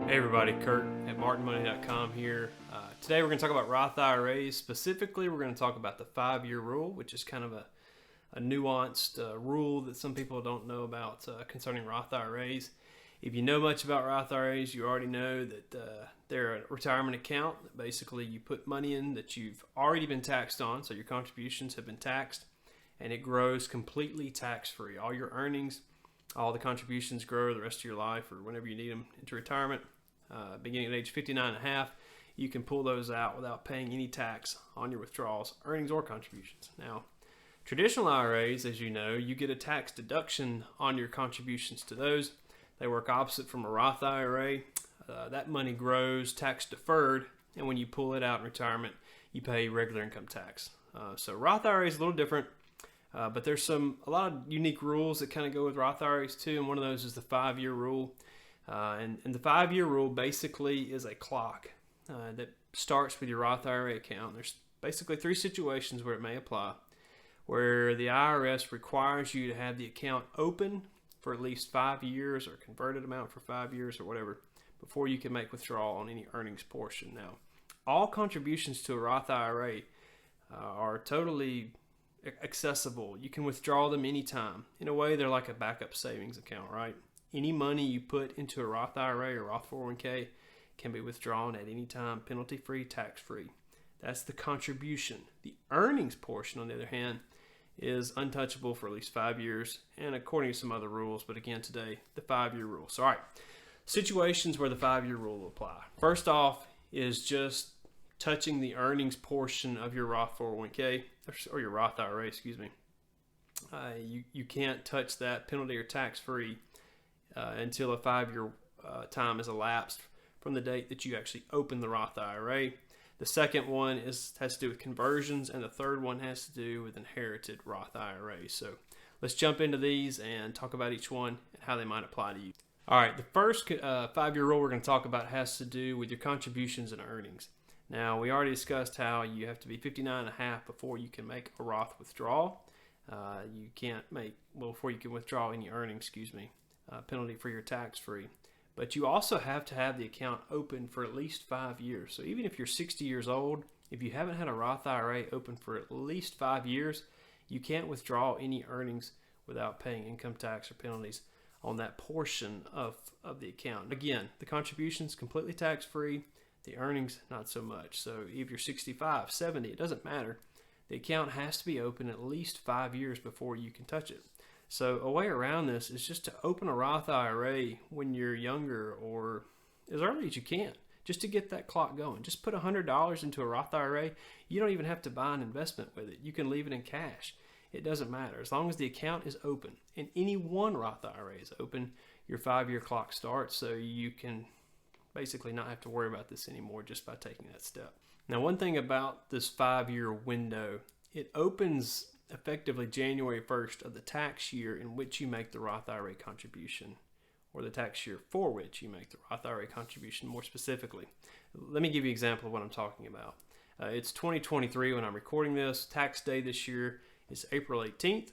Hey everybody, Curt at martinmoney.com here. Today we're going to talk about Roth IRAs. Specifically, we're going to talk about the 5-year rule, which is kind of a nuanced rule that some people don't know about concerning Roth IRAs. If you know much about Roth IRAs, you already know that they're a retirement account. Basically, you put money in that you've already been taxed on, so your contributions have been taxed, and it grows completely tax-free. All your earnings, all the contributions grow the rest of your life or whenever you need them into retirement. Beginning at age 59 and a half, you can pull those out without paying any tax on your withdrawals, earnings, or contributions. Now, traditional IRAs, as you know, you get a tax deduction on your contributions to those. They work opposite from a Roth IRA. That money grows tax deferred, and when you pull it out in retirement, you pay regular income tax. So Roth IRA is a little different, but there's a lot of unique rules that kind of go with Roth IRAs too, and one of those is the 5-year rule. And the 5-year rule basically is a clock that starts with your Roth IRA account. There's basically 3 situations where it may apply, where the IRS requires you to have the account open for at least 5 years or converted amount for 5 years or whatever before you can make withdrawal on any earnings portion. Now, all contributions to a Roth IRA are totally accessible. You can withdraw them anytime. In a way, they're like a backup savings account, right? Any money you put into a Roth IRA or Roth 401k can be withdrawn at any time, penalty-free, tax-free. That's the contribution. The earnings portion, on the other hand, is untouchable for at least 5 years, and according to some other rules, but again today, the 5-year rule. So, all right, situations where the 5-year rule will apply. First off is just touching the earnings portion of your Roth 401k, or your Roth IRA, excuse me. You can't touch that penalty or tax-free until a 5-year time has elapsed from the date that you actually open the Roth IRA. The second one has to do with conversions, and the third one has to do with inherited Roth IRAs. So let's jump into these and talk about each one and how they might apply to you. All right, the first 5-year rule we're going to talk about has to do with your contributions and earnings. Now, we already discussed how you have to be 59 and a half before you can make a Roth withdrawal. You can't make, before you can withdraw any earnings, penalty free or tax free. But you also have to have the account open for at least 5 years. So even if you're 60 years old, if you haven't had a Roth IRA open for at least 5 years, you can't withdraw any earnings without paying income tax or penalties on that portion of the account. Again, the contributions completely tax free, the earnings not so much. So if you're 65, 70, it doesn't matter. The account has to be open at least 5 years before you can touch it. So a way around this is just to open a Roth IRA when you're younger or as early as you can, just to get that clock going. Just put $100 into a Roth IRA. You don't even have to buy an investment with it. You can leave it in cash. It doesn't matter. As long as the account is open and any one Roth IRA is open, your 5-year clock starts, so you can basically not have to worry about this anymore just by taking that step. Now, one thing about this 5-year window, it opens effectively January 1st of the tax year in which you make the Roth IRA contribution, or the tax year for which you make the Roth IRA contribution more specifically. Let me give you an example of what I'm talking about. It's 2023 when I'm recording this. Tax day this year is April 18th.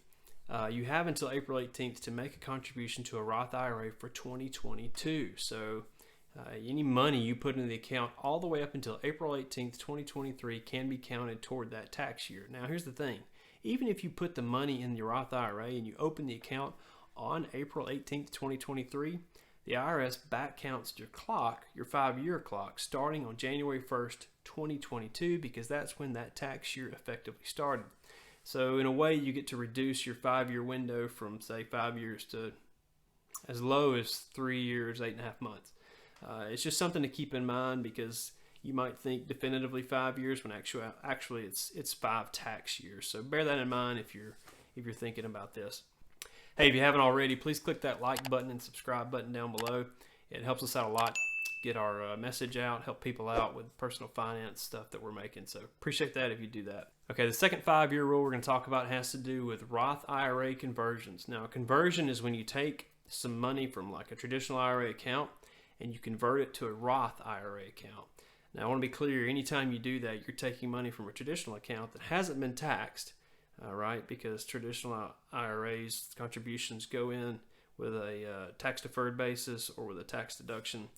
You have until April 18th to make a contribution to a Roth IRA for 2022. So any money you put in the account all the way up until April 18th, 2023 can be counted toward that tax year. Now, here's the thing. Even if you put the money in your Roth IRA and you open the account on April 18th, 2023, the IRS back counts your clock, your 5-year clock, starting on January 1st, 2022, because that's when that tax year effectively started. So in a way, you get to reduce your 5-year window from, say, 5 years to as low as 3 years, 8.5 months. It's just something to keep in mind, because you might think definitively 5 years when actually it's 5 tax years. So bear that in mind if you're thinking about this. Hey, if you haven't already, please click that like button and subscribe button down below. It helps us out a lot, get our message out, help people out with personal finance stuff that we're making. So appreciate that if you do that. Okay, the second 5-year rule we're going to talk about has to do with Roth IRA conversions. Now, a conversion is when you take some money from like a traditional IRA account and you convert it to a Roth IRA account. Now, I want to be clear, anytime you do that, you're taking money from a traditional account that hasn't been taxed, right? Because traditional IRAs contributions go in with a tax-deferred basis or with a tax deduction.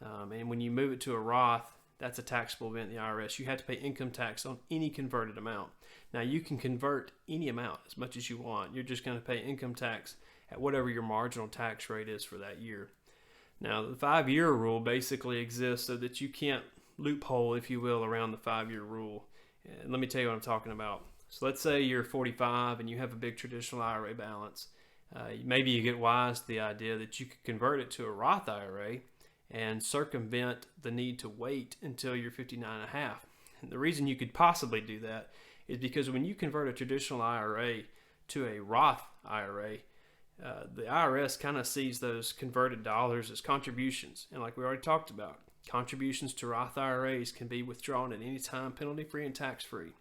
And when you move it to a Roth, that's a taxable event in the IRS. You have to pay income tax on any converted amount. Now, you can convert any amount as much as you want. You're just going to pay income tax at whatever your marginal tax rate is for that year. Now, the 5-year rule basically exists so that you can't loophole, if you will, around the 5-year rule. And let me tell you what I'm talking about. So let's say you're 45 and you have a big traditional IRA balance. Maybe you get wise to the idea that you could convert it to a Roth IRA and circumvent the need to wait until you're 59 and a half. And the reason you could possibly do that is because when you convert a traditional IRA to a Roth IRA, the IRS kind of sees those converted dollars as contributions. And like we already talked about, contributions to Roth IRAs can be withdrawn at any time, penalty-free and tax-free.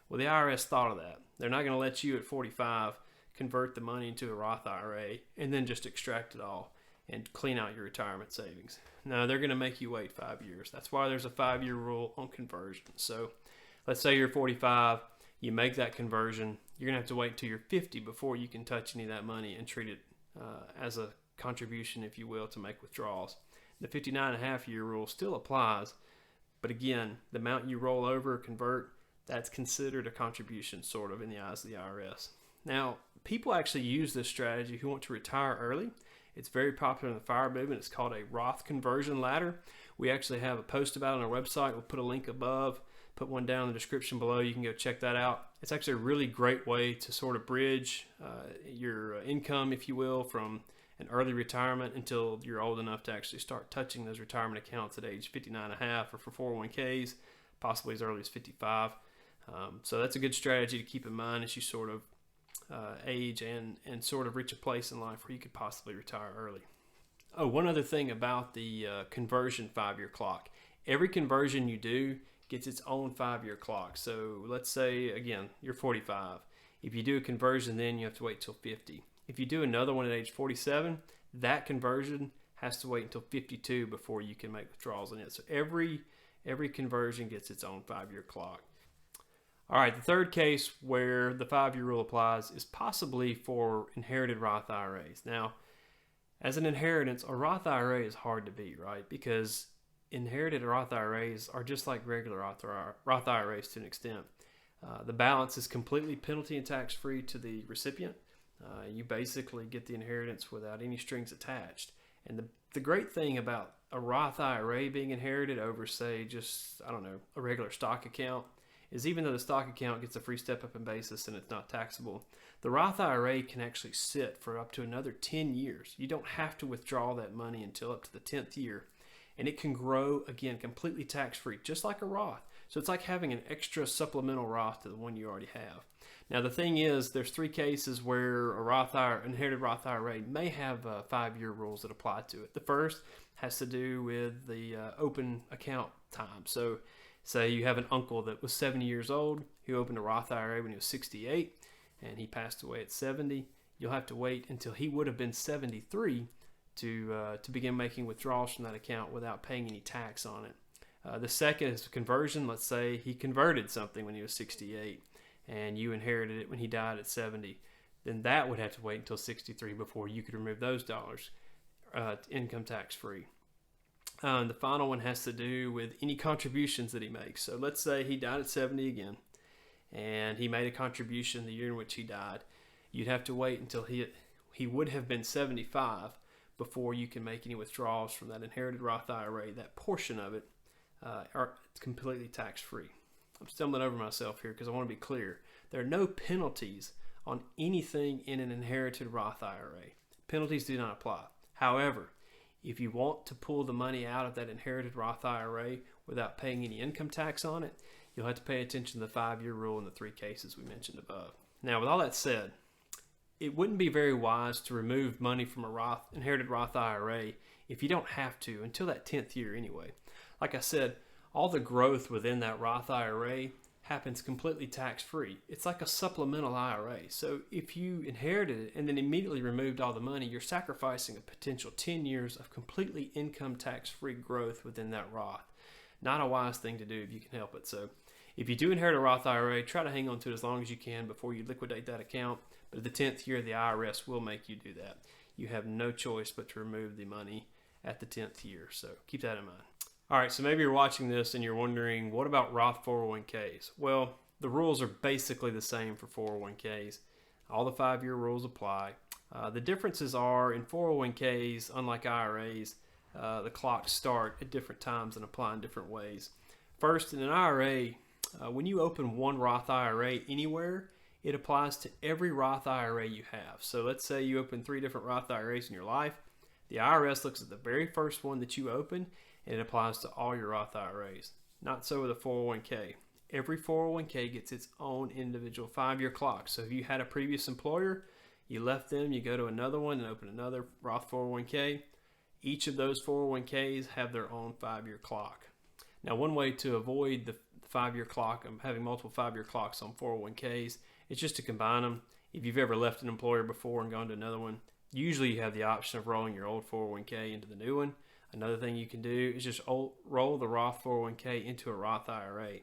Well, the IRS thought of that. They're not going to let you at 45 convert the money into a Roth IRA and then just extract it all and clean out your retirement savings. No, they're going to make you wait 5 years. That's why there's a 5-year rule on conversion. So let's say you're 45, you make that conversion, you're going to have to wait until you're 50 before you can touch any of that money and treat it as a contribution, if you will, to make withdrawals. The 59.5-year rule still applies, but again, the amount you roll over or convert, that's considered a contribution, sort of, in the eyes of the IRS. Now, people actually use this strategy who want to retire early. It's very popular in the FIRE movement. It's called a Roth conversion ladder. We actually have a post about it on our website. We'll put a link above, put one down in the description below. You can go check that out. It's actually a really great way to sort of bridge your income, if you will, from an early retirement until you're old enough to actually start touching those retirement accounts at age 59 and a half, or for 401ks, possibly as early as 55. So that's a good strategy to keep in mind as you sort of age and sort of reach a place in life where you could possibly retire early. Oh, one other thing about the conversion 5-year clock. Every conversion you do gets its own 5-year clock. So let's say, again, you're 45. If you do a conversion, then you have to wait till 50. If you do another one at age 47, that conversion has to wait until 52 before you can make withdrawals on it. So every conversion gets its own 5-year clock. All right, the third case where the 5-year rule applies is possibly for inherited Roth IRAs. Now, as an inheritance, a Roth IRA is hard to beat, right? Because inherited Roth IRAs are just like regular Roth IRAs to an extent. The balance is completely penalty and tax-free to the recipient. You basically get the inheritance without any strings attached. And the great thing about a Roth IRA being inherited over, say, just, I don't know, a regular stock account, is even though the stock account gets a free step-up in basis and it's not taxable, the Roth IRA can actually sit for up to another 10 years. You don't have to withdraw that money until up to the 10th year. And it can grow, again, completely tax-free, just like a Roth. So it's like having an extra supplemental Roth to the one you already have. Now, the thing is, there's 3 cases where a inherited Roth IRA may have 5-year rules that apply to it. The first has to do with the open account time. So say you have an uncle that was 70 years old, he opened a Roth IRA when he was 68, and he passed away at 70. You'll have to wait until he would have been 73 to begin making withdrawals from that account without paying any tax on it. The second is conversion. Let's say he converted something when he was 68, and you inherited it when he died at 70. Then that would have to wait until 63 before you could remove those dollars income tax free. The final one has to do with any contributions that he makes. So let's say he died at 70 again, and he made a contribution the year in which he died. You'd have to wait until he would have been 75 before you can make any withdrawals from that inherited Roth IRA. That portion of it are completely tax-free. I'm stumbling over myself here because I want to be clear. There are no penalties on anything in an inherited Roth IRA. Penalties do not apply. However, if you want to pull the money out of that inherited Roth IRA without paying any income tax on it, you'll have to pay attention to the 5-year rule in the 3 cases we mentioned above. Now, with all that said, it wouldn't be very wise to remove money from a inherited Roth IRA if you don't have to until that 10th year anyway. Like I said, all the growth within that Roth IRA happens completely tax-free. It's like a supplemental IRA. So if you inherited it and then immediately removed all the money, you're sacrificing a potential 10 years of completely income tax-free growth within that Roth. Not a wise thing to do if you can help it. So if you do inherit a Roth IRA, try to hang on to it as long as you can before you liquidate that account. But at the 10th year, the IRS will make you do that. You have no choice but to remove the money at the 10th year. So keep that in mind. All right, so maybe you're watching this and you're wondering, what about Roth 401ks? Well, the rules are basically the same for 401ks. All the 5-year rules apply. The differences are in 401ks, unlike IRAs, the clocks start at different times and apply in different ways. First, in an IRA, when you open one Roth IRA anywhere, it applies to every Roth IRA you have. So let's say you open 3 different Roth IRAs in your life. The IRS looks at the very first one that you open, and it applies to all your Roth IRAs. Not so with a 401k. Every 401k gets its own individual 5-year clock. So if you had a previous employer, you left them, you go to another one and open another Roth 401k. Each of those 401ks have their own 5-year clock. Now, one way to avoid the 5-year clock, having multiple 5-year clocks on 401ks, is just to combine them. If you've ever left an employer before and gone to another one, usually you have the option of rolling your old 401k into the new one. Another thing you can do is just roll the Roth 401k into a Roth IRA.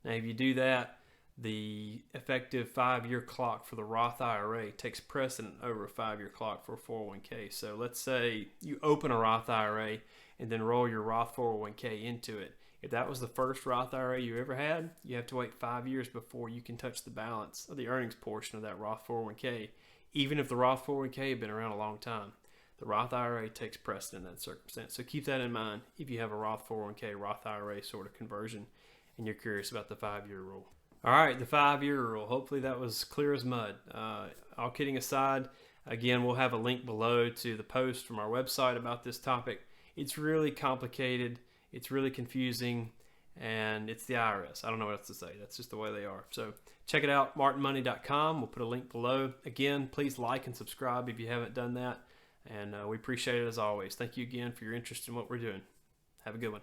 Now, if you do that, the effective 5-year clock for the Roth IRA takes precedent over a 5-year clock for a 401k. So let's say you open a Roth IRA and then roll your Roth 401k into it. If that was the first Roth IRA you ever had, you have to wait 5 years before you can touch the balance of the earnings portion of that Roth 401k, even if the Roth 401k had been around a long time. The Roth IRA takes precedent in that circumstance. So keep that in mind if you have a Roth 401k, Roth IRA sort of conversion and you're curious about the 5-year rule. All right, the 5-year rule. Hopefully that was clear as mud. All kidding aside, again, we'll have a link below to the post from our website about this topic. It's really complicated. It's really confusing, and it's the IRS. I don't know what else to say. That's just the way they are. So check it out, martinmoney.com. We'll put a link below. Again, please like and subscribe if you haven't done that, and we appreciate it as always. Thank you again for your interest in what we're doing. Have a good one.